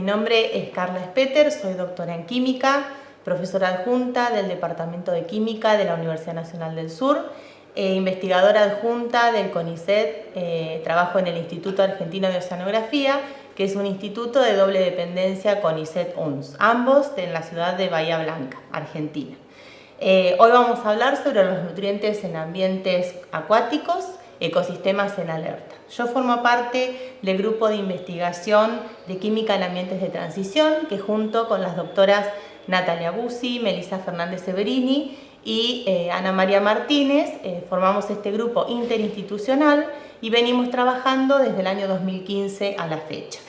nombre es Carla Spetter, soy doctora en Química, profesora adjunta del Departamento de Química de la Universidad Nacional del Sur, investigadora adjunta del CONICET, trabajo en el Instituto Argentino de Oceanografía, que es un instituto de doble dependencia CONICET-UNS, ambos en la ciudad de Bahía Blanca, Argentina. Hoy vamos a hablar sobre los nutrientes en ambientes acuáticos, ecosistemas en alerta. Yo formo parte del grupo de investigación de química en ambientes de transición, que junto con las doctoras Natalia Busi, Melissa Fernández Severini y Ana María Martínez formamos este grupo interinstitucional y venimos trabajando desde el año 2015 a la fecha.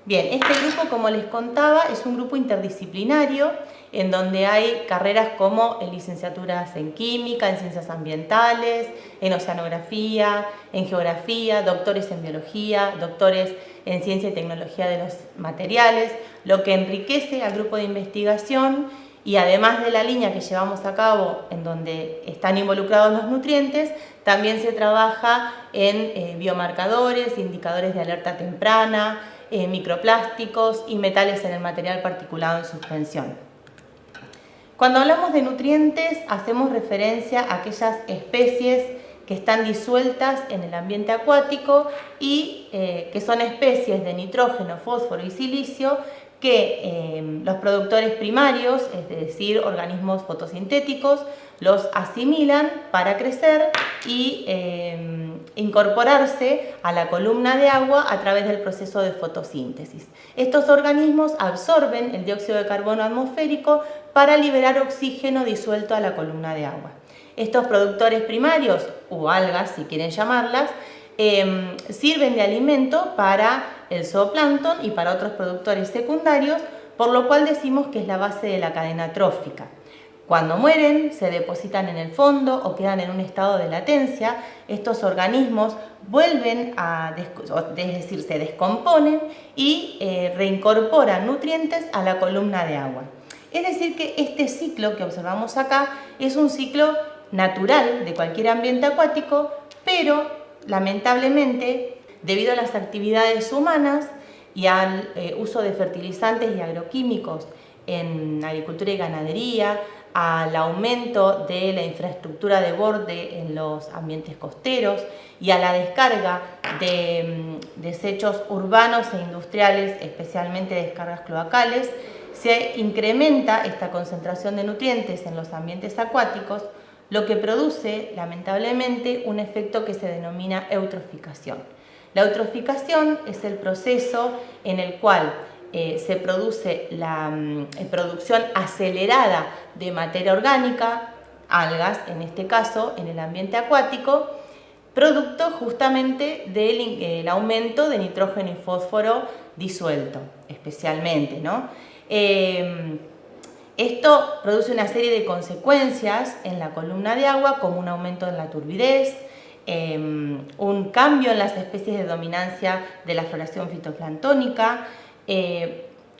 Bien, este grupo, como les contaba, es un grupo interdisciplinario en donde hay carreras como licenciaturas en química, en ciencias ambientales, en oceanografía, en geografía, doctores en biología, doctores en ciencia y tecnología de los materiales, lo que enriquece al grupo de investigación y además de la línea que llevamos a cabo en donde están involucrados los nutrientes, también se trabaja en biomarcadores, indicadores de alerta temprana, microplásticos y metales en el material particulado en suspensión. Cuando hablamos de nutrientes, hacemos referencia a aquellas especies que están disueltas en el ambiente acuático y que son especies de nitrógeno, fósforo y silicio que los productores primarios, es decir, organismos fotosintéticos, los asimilan para crecer y incorporarse a la columna de agua a través del proceso de fotosíntesis. Estos organismos absorben el dióxido de carbono atmosférico para liberar oxígeno disuelto a la columna de agua. Estos productores primarios, o algas si quieren llamarlas, sirven de alimento para el zooplancton y para otros productores secundarios, por lo cual decimos que es la base de la cadena trófica. Cuando mueren, se depositan en el fondo o quedan en un estado de latencia, estos organismos vuelven se descomponen y reincorporan nutrientes a la columna de agua. Es decir que este ciclo que observamos acá es un ciclo natural de cualquier ambiente acuático, pero lamentablemente, debido a las actividades humanas y al uso de fertilizantes y agroquímicos en agricultura y ganadería, al aumento de la infraestructura de borde en los ambientes costeros y a la descarga de desechos urbanos e industriales, especialmente descargas cloacales, se incrementa esta concentración de nutrientes en los ambientes acuáticos, lo que produce, lamentablemente, un efecto que se denomina eutroficación. La eutroficación es el proceso en el cual se produce la producción acelerada de materia orgánica, algas en este caso, en el ambiente acuático, producto justamente del aumento de nitrógeno y fósforo disuelto, especialmente, ¿no? Esto produce una serie de consecuencias en la columna de agua, como un aumento en la turbidez, un cambio en las especies de dominancia de la floración fitoplanctónica,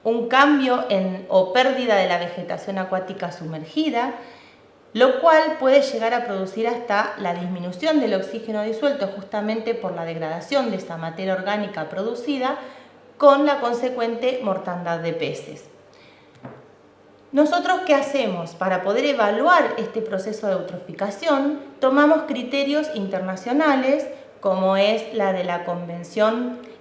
un cambio o pérdida de la vegetación acuática sumergida, lo cual puede llegar a producir hasta la disminución del oxígeno disuelto justamente por la degradación de esa materia orgánica producida, con la consecuente mortandad de peces. ¿Nosotros qué hacemos? Para poder evaluar este proceso de eutroficación, tomamos criterios internacionales, como es la de la Convención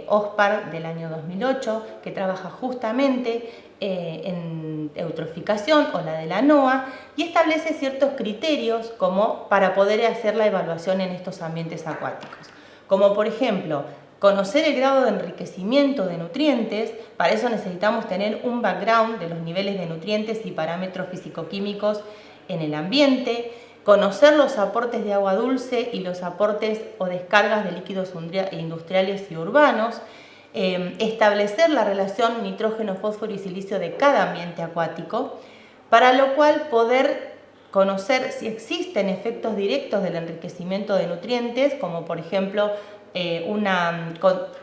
OSPAR del año 2008, que trabaja justamente en eutroficación, o la de la NOAA, y establece ciertos criterios como para poder hacer la evaluación en estos ambientes acuáticos. Como por ejemplo, conocer el grado de enriquecimiento de nutrientes. Para eso necesitamos tener un background de los niveles de nutrientes y parámetros físico-químicos en el ambiente, conocer los aportes de agua dulce y los aportes o descargas de líquidos industriales y urbanos, establecer la relación nitrógeno, fósforo y silicio de cada ambiente acuático, para lo cual poder conocer si existen efectos directos del enriquecimiento de nutrientes, como por ejemplo un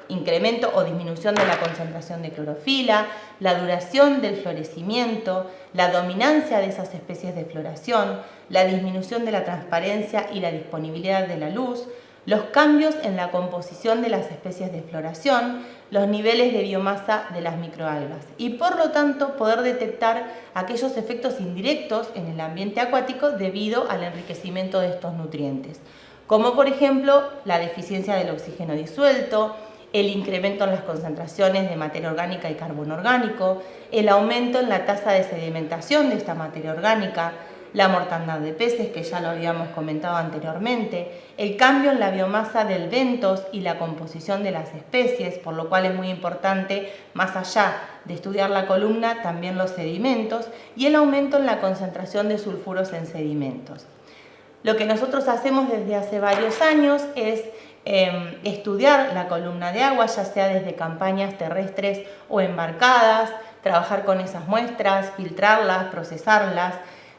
incremento o disminución de la concentración de clorofila, la duración del florecimiento, la dominancia de esas especies de floración, la disminución de la transparencia y la disponibilidad de la luz, los cambios en la composición de las especies de floración, los niveles de biomasa de las microalgas y por lo tanto poder detectar aquellos efectos indirectos en el ambiente acuático debido al enriquecimiento de estos nutrientes, como por ejemplo la deficiencia del oxígeno disuelto, el incremento en las concentraciones de materia orgánica y carbono orgánico, el aumento en la tasa de sedimentación de esta materia orgánica, la mortandad de peces, que ya lo habíamos comentado anteriormente, el cambio en la biomasa del bentos y la composición de las especies, por lo cual es muy importante, más allá de estudiar la columna, también los sedimentos, y el aumento en la concentración de sulfuros en sedimentos. Lo que nosotros hacemos desde hace varios años es estudiar la columna de agua, ya sea desde campañas terrestres o embarcadas, trabajar con esas muestras, filtrarlas, procesarlas.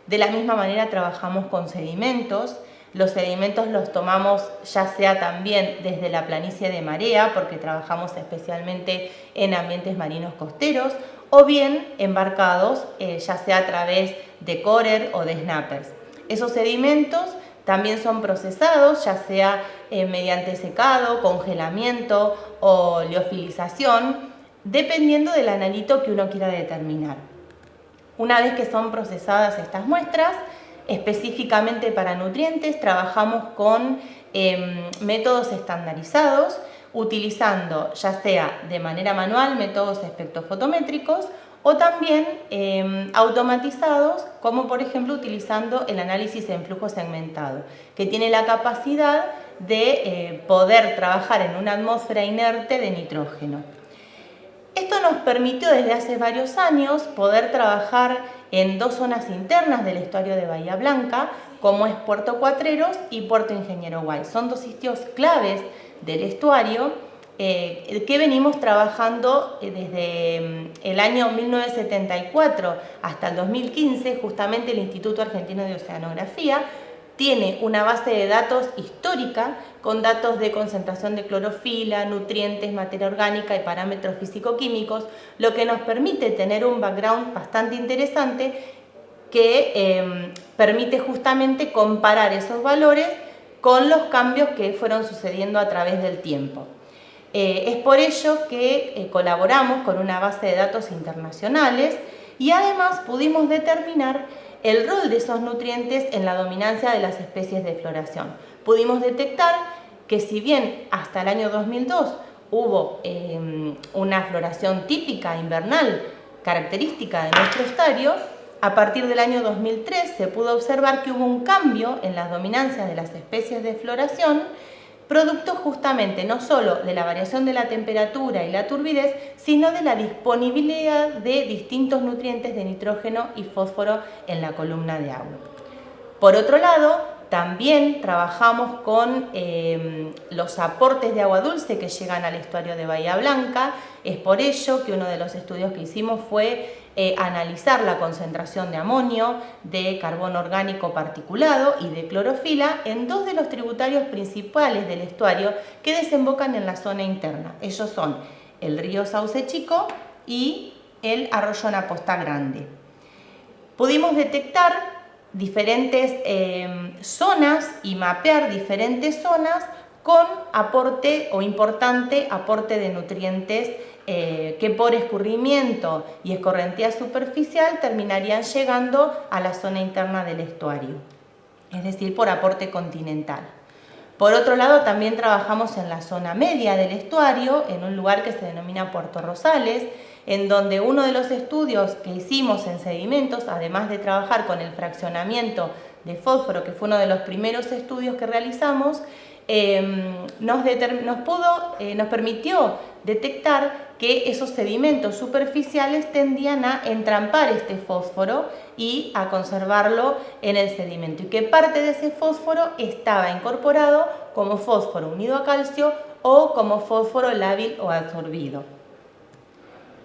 De la misma manera trabajamos con sedimentos. Los sedimentos los tomamos ya sea también desde la planicie de marea, porque trabajamos especialmente en ambientes marinos costeros, o bien embarcados, ya sea a través de corer o de snappers. Esos sedimentos también son procesados, ya sea mediante secado, congelamiento o liofilización, dependiendo del analito que uno quiera determinar. Una vez que son procesadas estas muestras, específicamente para nutrientes, trabajamos con métodos estandarizados, utilizando ya sea de manera manual métodos espectrofotométricos o también automatizados, como por ejemplo utilizando el análisis en flujo segmentado, que tiene la capacidad de poder trabajar en una atmósfera inerte de nitrógeno. Esto nos permitió desde hace varios años poder trabajar en dos zonas internas del estuario de Bahía Blanca, como es Puerto Cuatreros y Puerto Ingeniero Guay. Son dos sitios claves del estuario que venimos trabajando desde el año 1974 hasta el 2015. Justamente el Instituto Argentino de Oceanografía tiene una base de datos histórica con datos de concentración de clorofila, nutrientes, materia orgánica y parámetros físico-químicos, lo que nos permite tener un background bastante interesante que permite justamente comparar esos valores con los cambios que fueron sucediendo a través del tiempo. Es por ello que colaboramos con una base de datos internacionales y además pudimos determinar el rol de esos nutrientes en la dominancia de las especies de floración. Pudimos detectar que si bien hasta el año 2002 hubo una floración típica invernal característica de nuestro estuario, a partir del año 2003 se pudo observar que hubo un cambio en las dominancias de las especies de floración, producto justamente no solo de la variación de la temperatura y la turbidez, sino de la disponibilidad de distintos nutrientes de nitrógeno y fósforo en la columna de agua. Por otro lado, también trabajamos con los aportes de agua dulce que llegan al estuario de Bahía Blanca. Es por ello que uno de los estudios que hicimos fue analizar la concentración de amonio, de carbono orgánico particulado y de clorofila en dos de los tributarios principales del estuario que desembocan en la zona interna. Ellos son el río Sauce Chico y el arroyo Naposta Grande. Pudimos detectar diferentes zonas y mapear diferentes zonas con aporte o importante aporte de nutrientes que por escurrimiento y escorrentía superficial terminarían llegando a la zona interna del estuario, es decir, por aporte continental. Por otro lado, también trabajamos en la zona media del estuario, en un lugar que se denomina Puerto Rosales, en donde uno de los estudios que hicimos en sedimentos, además de trabajar con el fraccionamiento de fósforo, que fue uno de los primeros estudios que realizamos, nos permitió detectar que esos sedimentos superficiales tendían a entrampar este fósforo y a conservarlo en el sedimento, y que parte de ese fósforo estaba incorporado como fósforo unido a calcio o como fósforo lábil o absorbido.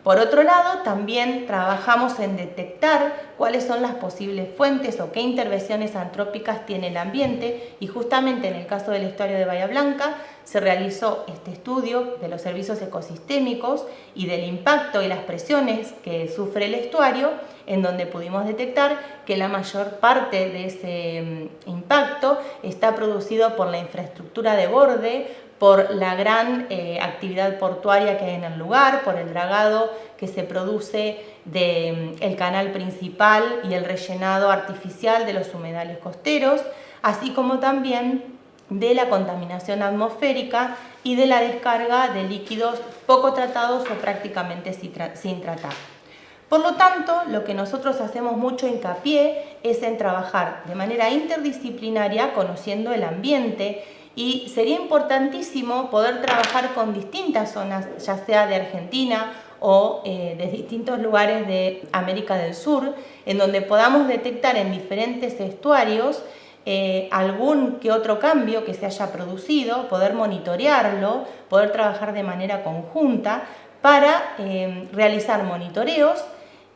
Por otro lado, también trabajamos en detectar cuáles son las posibles fuentes o qué intervenciones antrópicas tiene el ambiente, y justamente en el caso del estuario de Bahía Blanca se realizó este estudio de los servicios ecosistémicos y del impacto y las presiones que sufre el estuario, en donde pudimos detectar que la mayor parte de ese impacto está producido por la infraestructura de borde, por la gran actividad portuaria que hay en el lugar, por el dragado que se produce del canal principal y el rellenado artificial de los humedales costeros, así como también de la contaminación atmosférica y de la descarga de líquidos poco tratados o prácticamente sin tratar. Por lo tanto, lo que nosotros hacemos mucho hincapié es en trabajar de manera interdisciplinaria conociendo el ambiente, y sería importantísimo poder trabajar con distintas zonas, ya sea de Argentina o de distintos lugares de América del Sur, en donde podamos detectar en diferentes estuarios algún que otro cambio que se haya producido, poder monitorearlo, poder trabajar de manera conjunta para realizar monitoreos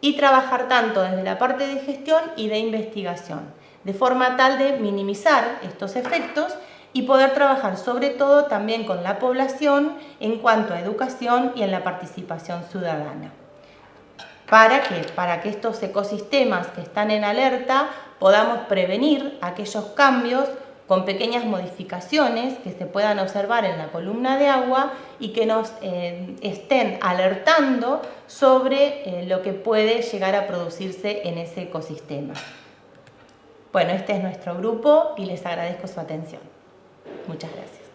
y trabajar tanto desde la parte de gestión y de investigación, de forma tal de minimizar estos efectos y poder trabajar sobre todo también con la población en cuanto a educación y en la participación ciudadana. ¿Para qué? Para que estos ecosistemas que están en alerta podamos prevenir aquellos cambios con pequeñas modificaciones que se puedan observar en la columna de agua y que nos estén alertando sobre lo que puede llegar a producirse en ese ecosistema. Bueno, este es nuestro grupo y les agradezco su atención. Muchas gracias.